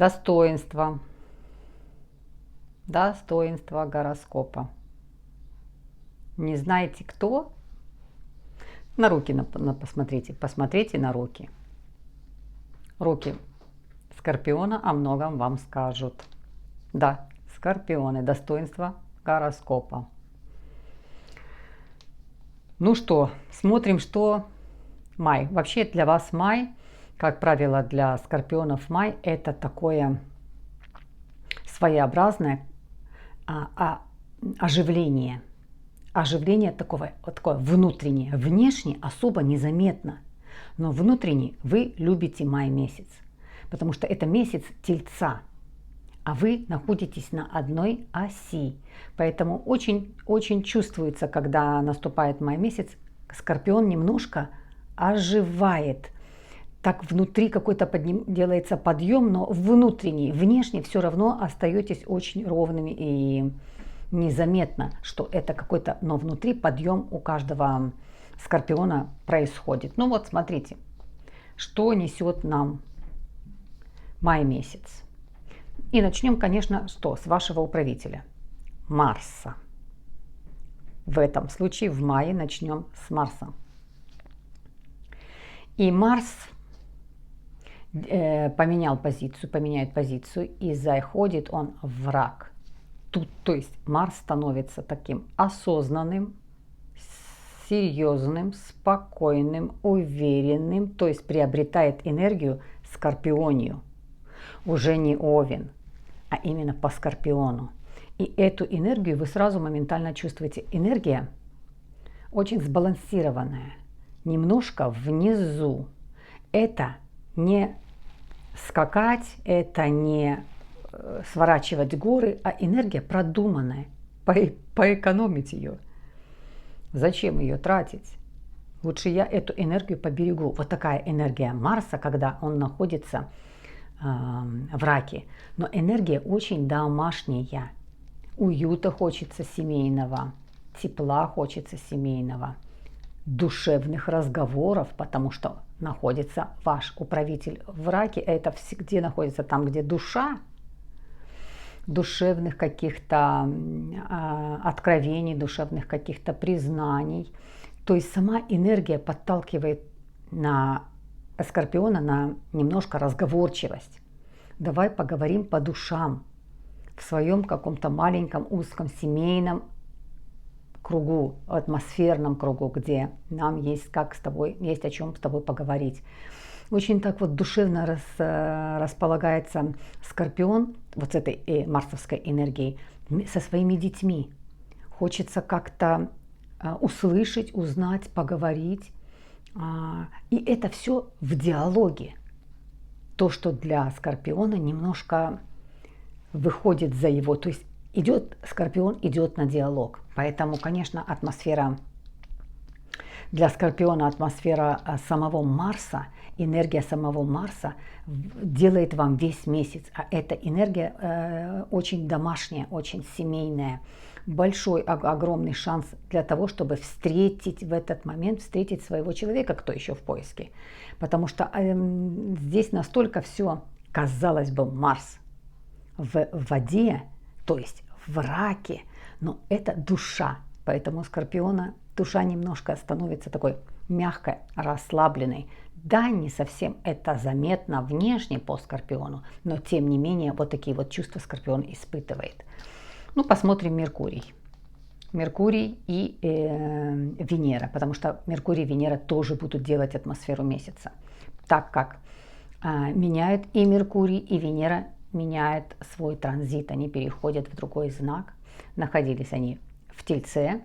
Достоинство. Достоинство гороскопа. Не знаете кто? На руки посмотрите. Посмотрите на руки. Руки Скорпиона о многом вам скажут. Да, Скорпионы. Достоинство гороскопа. Ну что, смотрим, что май. Вообще для вас май, как правило, для скорпионов май это такое своеобразное оживление. Оживление такое внутреннее. Внешне особо незаметно. Но внутренне вы любите май месяц. Потому что это месяц Тельца. А вы находитесь на одной оси. Поэтому очень чувствуется, когда наступает май месяц, Скорпион немножко оживает. Так внутри какой-то делается подъем, но внутренний, внешне все равно остаетесь очень ровными и незаметно, что это какой-то, но внутри подъем у каждого Скорпиона происходит. Ну вот смотрите, что несет нам май месяц. И начнем, конечно, с вашего управителя, Марса. В этом случае в мае начнем с Марса. И Марс меняет позицию и заходит он в рак. Тут, то есть Марс становится таким осознанным, серьезным, спокойным, уверенным, то есть приобретает энергию скорпионию. Уже не Овен, а именно по Скорпиону. И эту энергию вы сразу моментально чувствуете. Энергия очень сбалансированная, немножко внизу. Это не скакать, это не сворачивать горы, а энергия продуманная. Поэкономить ее. Зачем ее тратить? Лучше я эту энергию поберегу. Вот такая энергия Марса, когда он находится в раке. Но энергия очень домашняя. Уюта хочется семейного, тепла хочется семейного, душевных разговоров, потому что находится ваш управитель в раке. Это где находится? Там, где душа, душевных каких-то откровений, душевных каких-то признаний. То есть сама энергия подталкивает на Скорпиона на немножко разговорчивость. Давай поговорим по душам в своем каком-то маленьком узком семейном кругу, атмосферном кругу, где нам есть есть о чем с тобой поговорить. Очень так вот душевно располагается Скорпион вот с этой марсовской энергией со своими детьми. Хочется как-то услышать, узнать, поговорить. И это все в диалоге. То, что для Скорпиона немножко выходит за его, то есть Скорпион идет на диалог. Поэтому, конечно, для Скорпиона атмосфера самого Марса, энергия самого Марса делает вам весь месяц. А эта энергия очень домашняя, очень семейная. Большой, огромный шанс для того, чтобы встретить в этот момент, встретить своего человека, кто еще в поиске. Потому что здесь настолько все, казалось бы, Марс в воде, то есть в раке, но это душа. Поэтому у Скорпиона душа немножко становится такой мягкой, расслабленной. Да, не совсем это заметно внешне по Скорпиону, но тем не менее вот такие вот чувства Скорпион испытывает. Ну, посмотрим Меркурий. Меркурий и Венера, потому что Меркурий и Венера тоже будут делать атмосферу месяца. Так как меняют и Меркурий, и Венера меняют свой транзит, они переходят в другой знак. Находились они в Тельце,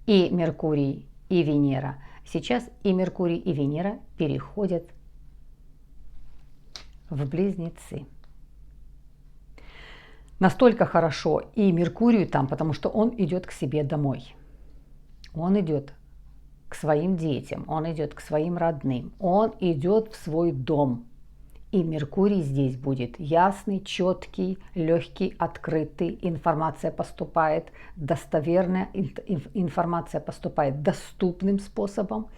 и Меркурий, и Венера. Сейчас и Меркурий, и Венера переходят в Близнецы. Настолько хорошо и Меркурию там, потому что он идет к себе домой. Он идет к своим детям, он идет к своим родным, он идет в свой дом. И Меркурий здесь будет ясный, четкий, легкий, открытый. Информация поступает, достоверная информация поступает доступным способом.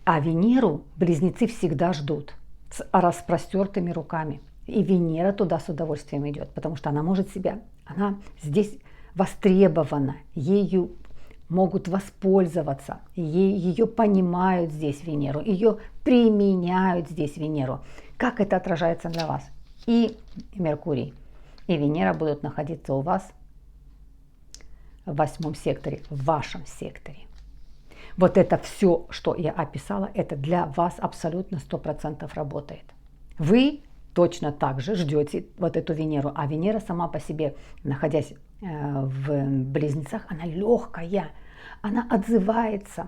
А Венеру близнецы всегда ждут с распростертыми руками. И Венера туда с удовольствием идет, потому что она может себя, она здесь востребована, ею могут воспользоваться, ее понимают здесь Венеру, ее применяют здесь Венеру. Как это отражается для вас? И Меркурий, и Венера будут находиться у вас в 8 секторе, в вашем секторе. Вот это все, что я описала, это для вас абсолютно 100% работает. Вы точно так же ждете вот эту Венеру, а Венера сама по себе, находясь в Близнецах, она легкая, она отзывается.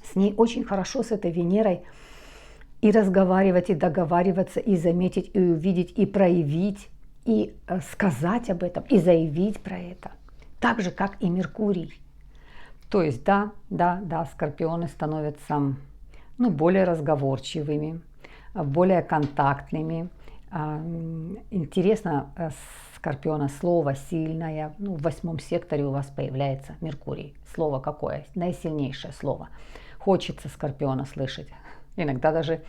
С ней очень хорошо, с этой Венерой, и разговаривать, и договариваться, и заметить, и увидеть, и проявить, и сказать об этом, и заявить про это. Так же, как и Меркурий. То есть, да, скорпионы становятся более разговорчивыми, более контактными. Интересно, скорпиона слово сильное. В 8 секторе у вас появляется Меркурий. Слово какое? Наисильнейшее слово. Хочется скорпиона слышать. Иногда даже,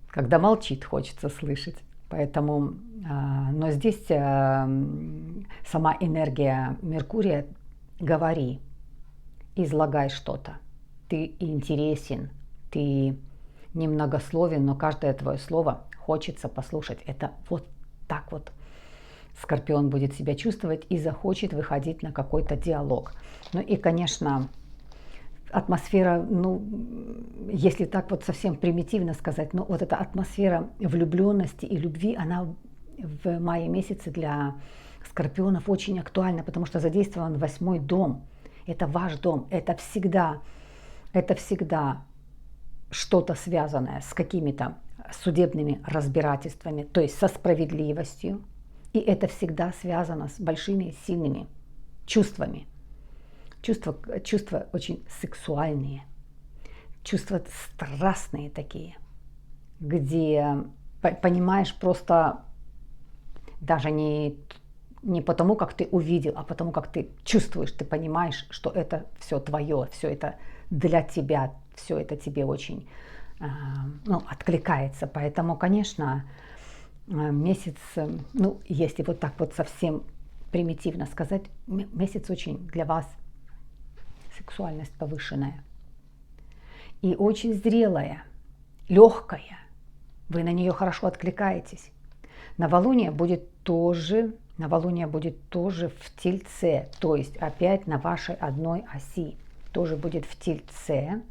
когда молчит, хочется слышать. Поэтому, но здесь сама энергия Меркурия: говори, излагай что-то. Ты интересен, ты немногословен, но каждое твое слово хочется послушать. Это вот так вот скорпион будет себя чувствовать и захочет выходить на какой-то диалог. Ну и, конечно, атмосфера, если так вот совсем примитивно сказать, вот эта атмосфера влюбленности и любви, она в мае месяце для скорпионов очень актуальна, потому что задействован 8 дом. Это ваш дом, это всегда что-то связанное с какими-то судебными разбирательствами, то есть со справедливостью. И это всегда связано с большими сильными чувствами. Чувства очень сексуальные, чувства страстные такие, где понимаешь просто даже не потому, как ты увидел, а потому, как ты чувствуешь, ты понимаешь, что это все твое, все это для тебя, все это тебе очень откликается. Поэтому, конечно, месяц, если вот так вот совсем примитивно сказать, месяц очень для вас сексуальность повышенная и очень зрелая, легкая. Вы на нее хорошо откликаетесь. Новолуние будет тоже в Тельце, то есть опять на вашей одной оси. Тоже будет в Тельце.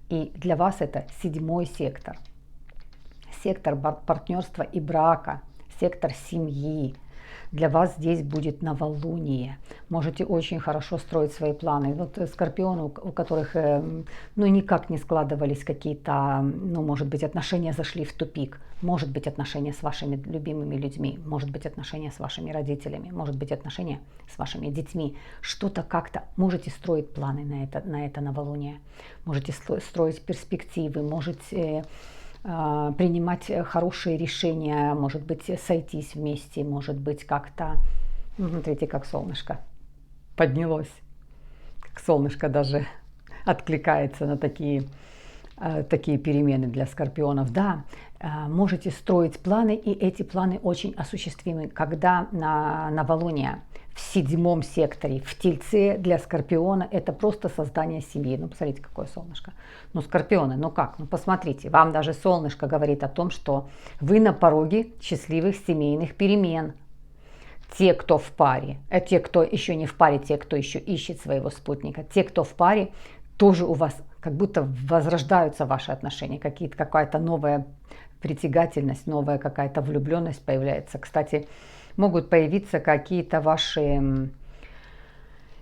И для вас это 7 сектор. Сектор партнерства и брака, сектор семьи. Для вас здесь будет новолуние. Можете очень хорошо строить свои планы. Вот скорпионы, у которых никак не складывались какие-то, может быть, отношения зашли в тупик. Может быть, отношения с вашими любимыми людьми. Может быть, отношения с вашими родителями. Может быть, отношения с вашими детьми. Что-то как-то. Можете строить планы на это новолуние. Можете строить перспективы. Можете принимать хорошие решения, может быть, сойтись вместе, может быть, как-то, смотрите, как солнышко поднялось, как солнышко даже откликается на такие перемены для скорпионов. Да, можете строить планы, и эти планы очень осуществимы, когда на новолуние в 7 секторе, в Тельце для скорпиона это просто создание семьи. Посмотрите, какое солнышко. Скорпионы, как? Посмотрите, вам даже солнышко говорит о том, что вы на пороге счастливых семейных перемен. Те, кто в паре, те, кто еще не в паре, те, кто еще ищет своего спутника, те, кто в паре, тоже у вас как будто возрождаются ваши отношения, какая-то новая притягательность, новая какая-то влюбленность появляется. Кстати, могут появиться какие-то ваши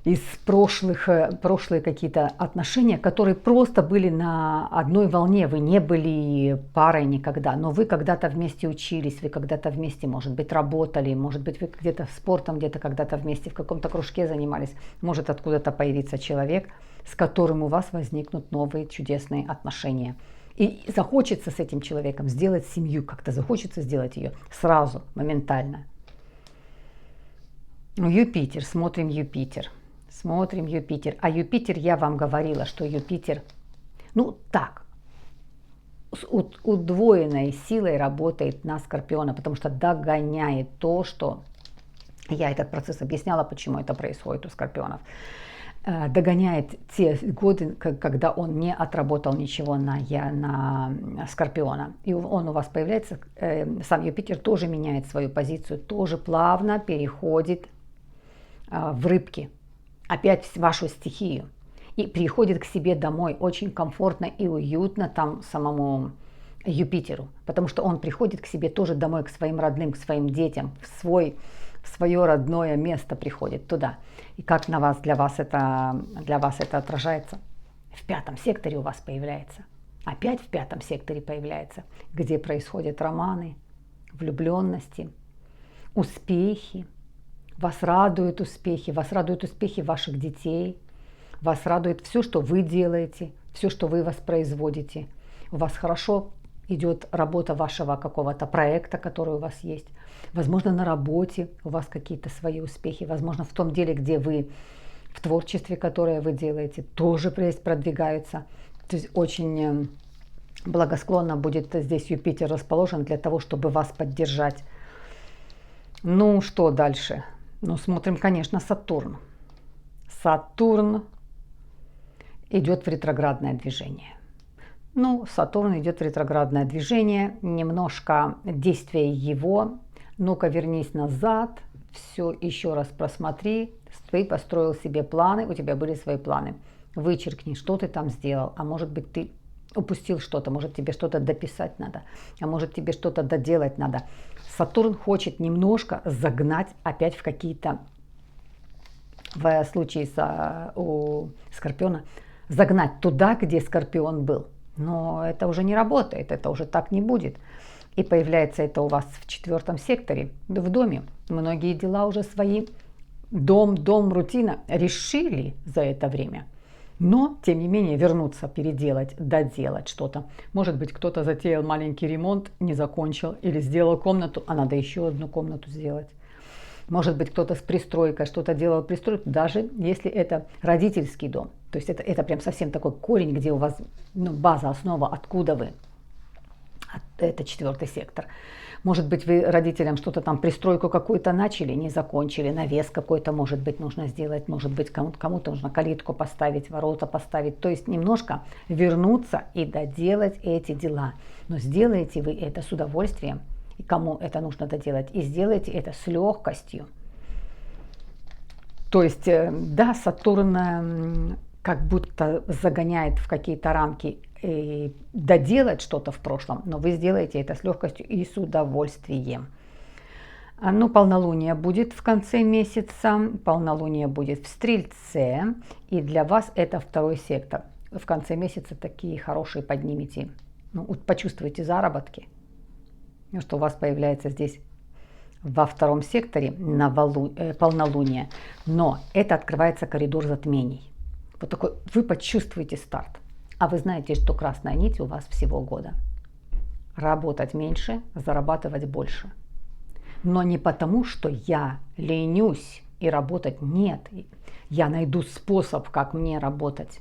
из прошлые какие-то отношения, которые просто были на одной волне. Вы не были парой никогда, но вы когда-то вместе учились, вы когда-то вместе, может быть, работали, может быть, вы где-то спортом, где-то когда-то вместе в каком-то кружке занимались. Может откуда-то появиться человек, с которым у вас возникнут новые чудесные отношения. И захочется с этим человеком сделать семью, как-то захочется сделать ее сразу, моментально. Юпитер, смотрим Юпитер. А Юпитер, я вам говорила, что Юпитер, с удвоенной силой работает на Скорпиона, потому что догоняет то, что я этот процесс объясняла, почему это происходит у Скорпионов. Догоняет те годы, когда он не отработал ничего на Скорпиона. И он у вас появляется, сам Юпитер тоже меняет свою позицию, тоже плавно переходит в рыбки, опять в вашу стихию. И приходит к себе домой очень комфортно и уютно там самому Юпитеру, потому что он приходит к себе тоже домой, к своим родным, к своим детям, в свое родное место приходит туда. И как для вас это отражается? В 5 секторе у вас появляется. Опять в 5 секторе появляется, где происходят романы, влюбленности, успехи. Вас радуют успехи ваших детей. Вас радует все, что вы делаете, все, что вы воспроизводите. У вас хорошо идет работа вашего какого-то проекта, который у вас есть. Возможно, на работе у вас какие-то свои успехи. Возможно, в том деле, где вы, в творчестве, которое вы делаете, тоже продвигаются. То есть очень благосклонно будет здесь Юпитер расположен для того, чтобы вас поддержать. Ну, что дальше? Ну, смотрим, конечно, Сатурн. Сатурн идет в ретроградное движение. Ну, Сатурн идет в ретроградное движение, немножко действия его. Ну-ка, вернись назад, все еще раз просмотри. Ты построил себе планы, у тебя были свои планы. Вычеркни, что ты там сделал. А может быть, ты упустил что-то, может, тебе что-то дописать надо, а может, тебе что-то доделать надо. Сатурн хочет немножко загнать опять в какие-то, в случае у Скорпиона, загнать туда, где Скорпион был. Но это уже не работает, это уже так не будет. И появляется это у вас в 4 секторе, в доме. Многие дела уже свои, дом, рутина решили за это время. Но, тем не менее, вернуться, переделать, доделать что-то. Может быть, кто-то затеял маленький ремонт, не закончил, или сделал комнату, а надо еще одну комнату сделать. Может быть, кто-то с пристройкой что-то делал пристройку, даже если это родительский дом. То есть это прям совсем такой корень, где у вас база, основа, откуда вы. Это 4 сектор. Может быть, вы родителям что-то там, пристройку какую-то начали, не закончили, навес какой-то, может быть, нужно сделать, может быть, кому-то нужно калитку поставить, ворота поставить. То есть немножко вернуться и доделать эти дела. Но сделаете вы это с удовольствием, и кому это нужно доделать, и сделайте это с легкостью. То есть, да, Сатурн как будто загоняет в какие-то рамки и доделать что-то в прошлом, но вы сделаете это с легкостью и с удовольствием. Ну, полнолуние будет в конце месяца, полнолуние будет в Стрельце, и для вас это 2 сектор. В конце месяца такие хорошие поднимете, почувствуете заработки, что у вас появляется здесь во 2 секторе на полнолуние, но это открывается коридор затмений. Вот такой, вы почувствуете старт. А вы знаете, что красная нить у вас всего года. Работать меньше, зарабатывать больше. Но не потому, что я ленюсь и работать нет. Я найду способ, как мне работать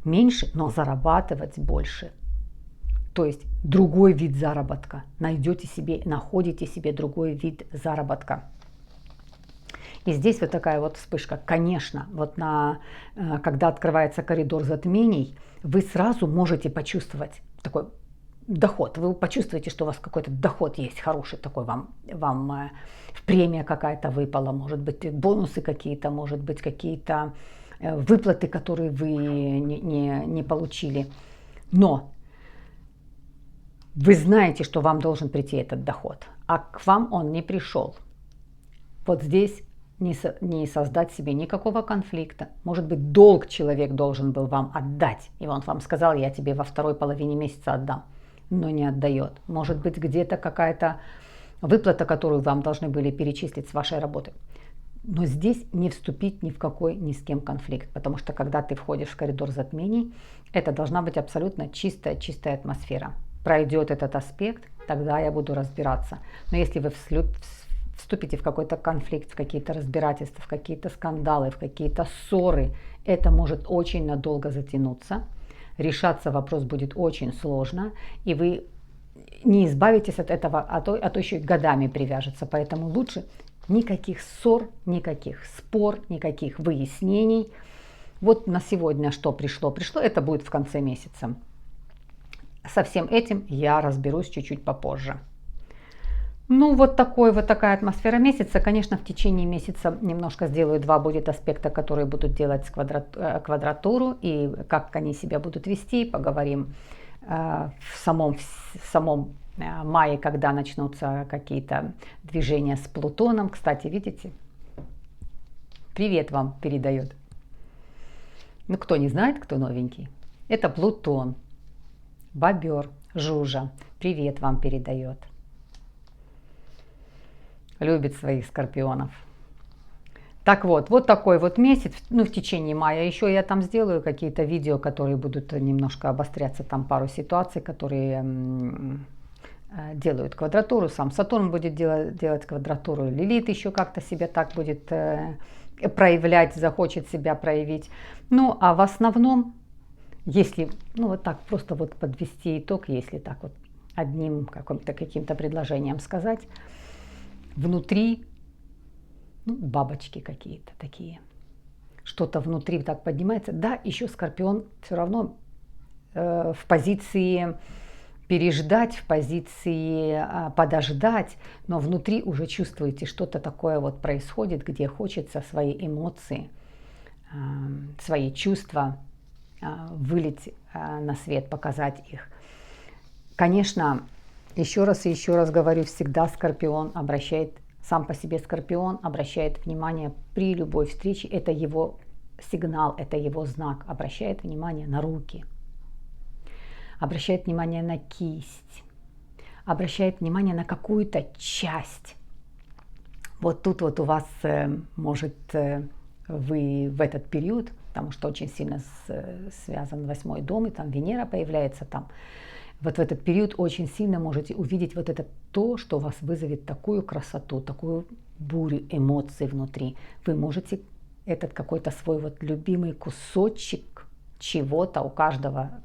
меньше, но зарабатывать больше. То есть другой вид заработка. Находите себе другой вид заработка. И здесь вот такая вот вспышка. Конечно, когда открывается коридор затмений, вы сразу можете почувствовать такой доход. Вы почувствуете, что у вас какой-то доход есть хороший, такой вам премия какая-то выпала, может быть, бонусы какие-то, может быть, какие-то выплаты, которые вы не получили. Но вы знаете, что вам должен прийти этот доход, а к вам он не пришел. Вот здесь не создать себе никакого конфликта. Может быть, долг человек должен был вам отдать, и он вам сказал, я тебе во 2 половине месяца отдам, но не отдает. Может быть, где-то какая-то выплата, которую вам должны были перечислить с вашей работы. Но здесь не вступить ни с кем конфликт, потому что когда ты входишь в коридор затмений, это должна быть абсолютно чистая атмосфера. Пройдет этот аспект, тогда я буду разбираться. Но если вы вступите в какой-то конфликт, в какие-то разбирательства, в какие-то скандалы, в какие-то ссоры, это может очень надолго затянуться. решаться вопрос будет очень сложно, и вы не избавитесь от этого, а то еще и годами привяжется. Поэтому лучше никаких ссор, никаких спор, никаких выяснений. Вот на сегодня что пришло? Пришло, это будет в конце месяца. Со всем этим я разберусь чуть-чуть попозже. Ну, вот такая атмосфера месяца. Конечно, в течение месяца немножко сделаю, два будет аспекта, которые будут делать квадратуру, и как они себя будут вести, поговорим в самом мае, когда начнутся какие-то движения с Плутоном. Кстати, видите, привет вам передает. Ну, кто не знает, кто новенький, это Плутон, бобер, жужа, привет вам передает. Любит своих скорпионов. Так вот такой вот месяц, ну, в течение мая. Еще я там сделаю какие-то видео, которые будут немножко обостряться, там пару ситуаций, которые делают квадратуру. Сам Сатурн будет делать квадратуру, Лилит еще как-то себя так будет проявлять, захочет себя проявить. Ну, а в основном, если, ну, вот так просто вот подвести итог, если так вот одним каким-то предложением сказать, внутри, ну, бабочки какие-то такие, что-то внутри так поднимается. Да, еще Скорпион все равно в позиции переждать, в позиции подождать, но внутри уже чувствуете, что-то такое вот происходит, где хочется свои эмоции, свои чувства вылить на свет, показать их. Конечно, еще раз и еще раз говорю, всегда Скорпион сам по себе Скорпион обращает внимание при любой встрече, это его сигнал, это его знак, обращает внимание на руки, обращает внимание на кисть, обращает внимание на какую-то часть. Вот тут вот у вас может вы в этот период, потому что очень сильно связан 8-й дом, и там Венера появляется там. Вот в этот период очень сильно можете увидеть вот это то, что у вас вызовет такую красоту, такую бурю эмоций внутри. Вы можете этот какой-то свой вот любимый кусочек чего-то, у каждого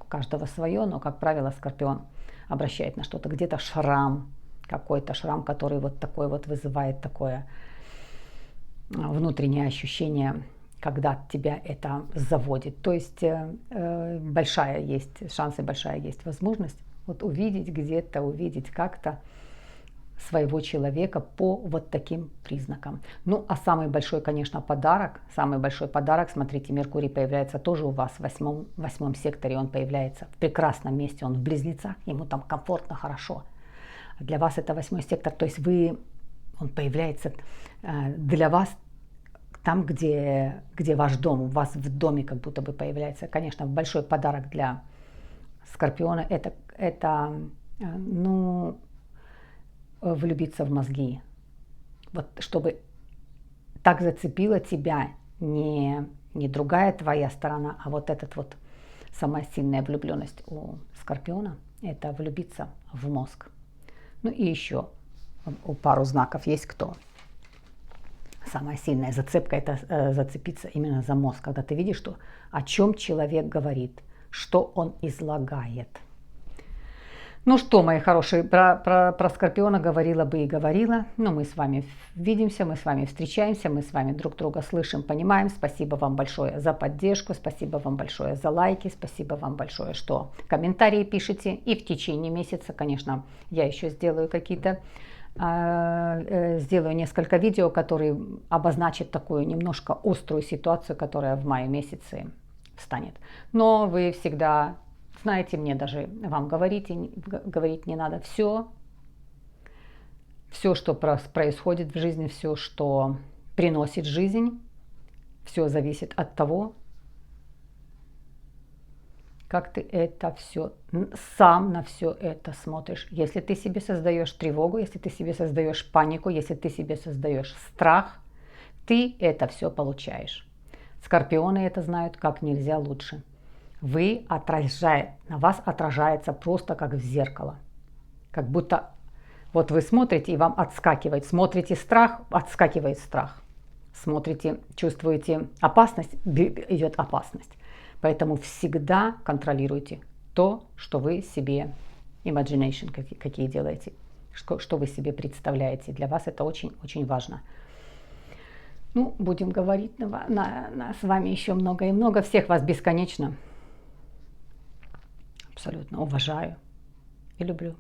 свое, но, как правило, Скорпион обращает на что-то, где-то шрам, какой-то шрам, который вот такой вот вызывает такое внутреннее ощущение, когда тебя это заводит. То есть большая есть возможность вот увидеть как-то своего человека по вот таким признакам. Ну, а самый большой подарок, смотрите, Меркурий появляется тоже у вас в восьмом секторе, он появляется в прекрасном месте, он в Близнецах, ему там комфортно, хорошо. Для вас это 8-й сектор, то есть он появляется для вас там, где ваш дом, у вас в доме как будто бы появляется. Конечно, большой подарок для Скорпиона это влюбиться в мозги. Вот чтобы так зацепила тебя не другая твоя сторона, а вот этот вот самая сильная влюбленность у Скорпиона – это влюбиться в мозг. Ну и еще у пару знаков есть кто. Самая сильная зацепка – это зацепиться именно за мозг, когда ты видишь, о чем человек говорит, что он излагает. Ну что, мои хорошие, про Скорпиона говорила бы и говорила, но мы с вами видимся, мы с вами встречаемся, мы с вами друг друга слышим, понимаем. Спасибо вам большое за поддержку, спасибо вам большое за лайки, спасибо вам большое, что комментарии пишете. И в течение месяца, конечно, я еще сделаю несколько видео, которые обозначат такую немножко острую ситуацию, которая в мае месяце встанет. Но вы всегда знаете, мне даже вам говорить не надо. Все, что происходит в жизни, все, что приносит жизнь, все зависит от того, как ты это все сам на все это смотришь. Если ты себе создаешь тревогу, если ты себе создаешь панику, если ты себе создаешь страх, ты это все получаешь. Скорпионы это знают как нельзя лучше. На вас отражается просто как в зеркало. Как будто вот вы смотрите, и вам отскакивает. Смотрите страх, отскакивает страх. Смотрите, чувствуете опасность, идет опасность. Поэтому всегда контролируйте то, что вы себе, imagination какие делаете, что вы себе представляете. Для вас это очень-очень важно. Ну, будем говорить с вами еще много и много. Всех вас бесконечно. Абсолютно уважаю и люблю.